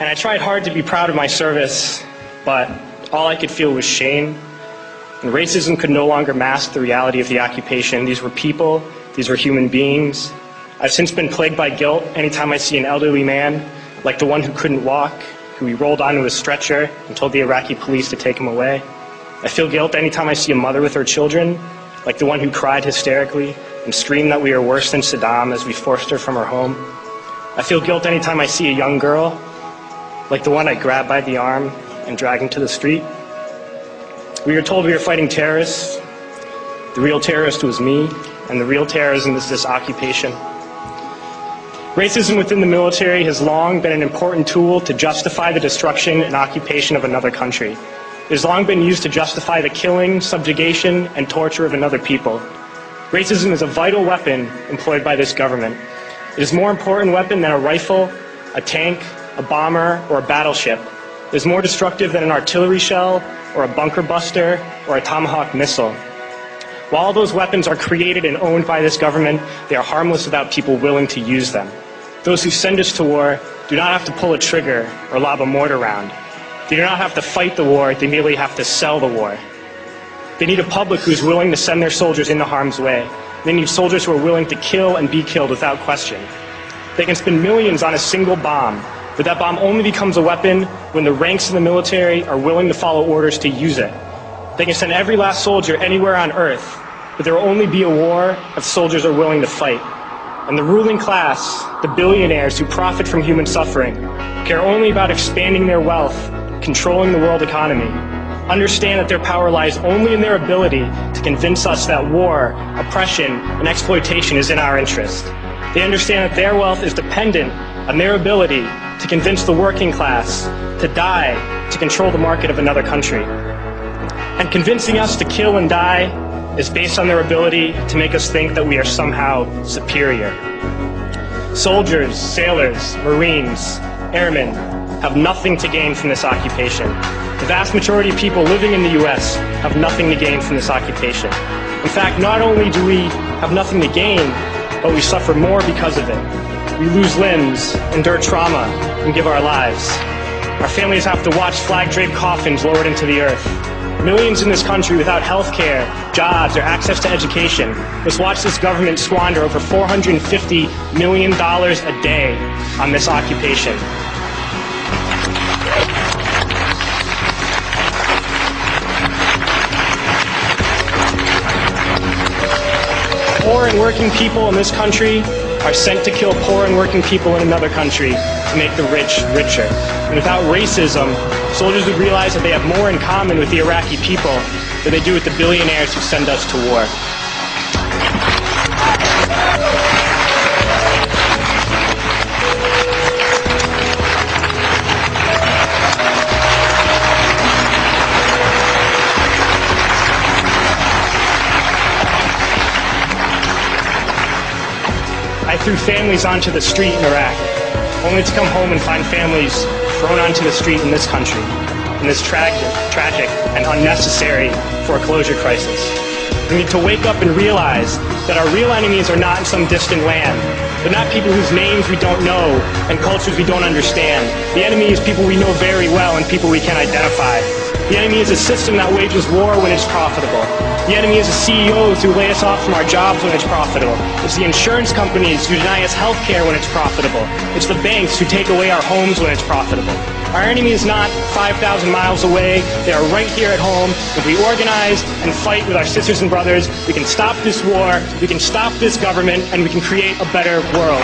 And I tried hard to be proud of my service, but all I could feel was shame. And racism could no longer mask the reality of the occupation. These were people, these were human beings. I've since been plagued by guilt anytime I see an elderly man, like the one who couldn't walk, who we rolled onto a stretcher and told the Iraqi police to take him away. I feel guilt anytime I see a mother with her children, like the one who cried hysterically and screamed that we are worse than Saddam as we forced her from her home. I feel guilt anytime I see a young girl, like the one I grabbed by the arm and dragged into the street. We were told we were fighting terrorists. The real terrorist was me, and the real terrorism is this occupation. Racism within the military has long been an important tool to justify the destruction and occupation of another country. It has long been used to justify the killing, subjugation, and torture of another people. Racism is a vital weapon employed by this government. It is a more important weapon than a rifle, a tank, a bomber, or a battleship. It is more destructive than an artillery shell, or a bunker buster, or a Tomahawk missile. While all those weapons are created and owned by this government, they are harmless without people willing to use them. Those who send us to war do not have to pull a trigger or lob a mortar round. They do not have to fight the war, they merely have to sell the war. They need a public who is willing to send their soldiers into harm's way. They need soldiers who are willing to kill and be killed without question. They can spend millions on a single bomb, but that bomb only becomes a weapon when the ranks of the military are willing to follow orders to use it. They can send every last soldier anywhere on earth, but there will only be a war if soldiers are willing to fight. And the ruling class, the billionaires who profit from human suffering, care only about expanding their wealth, controlling the world economy. Understand that their power lies only in their ability to convince us that war, oppression, and exploitation is in our interest. They understand that their wealth is dependent on their ability to convince the working class to die to control the market of another country. And convincing us to kill and die is based on their ability to make us think that we are somehow superior. Soldiers, sailors, Marines, airmen have nothing to gain from this occupation. The vast majority of people living in the U.S. have nothing to gain from this occupation. In fact, not only do we have nothing to gain, but we suffer more because of it. We lose limbs, endure trauma, and give our lives. Our families have to watch flag-draped coffins lowered into the earth. Millions in this country without health care, jobs, or access to education must watch this government squander over $450 million a day on this occupation. Poor and working people in this country are sent to kill poor and working people in another country to make the rich richer. And without racism, soldiers would realize that they have more in common with the Iraqi people than they do with the billionaires who send us to war. I threw families onto the street in Iraq, only to come home and find families thrown onto the street in this country, in this tragic and unnecessary foreclosure crisis. We need to wake up and realize that our real enemies are not in some distant land. They're not people whose names we don't know and cultures we don't understand. The enemy is people we know very well and people we can identify. The enemy is a system that wages war when it's profitable. The enemy is the CEOs who lay us off from our jobs when it's profitable. It's the insurance companies who deny us health care when it's profitable. It's the banks who take away our homes when it's profitable. Our enemy is not 5,000 miles away. They are right here at home. If we organize and fight with our sisters and brothers, we can stop this war, we can stop this government, and we can create a better world.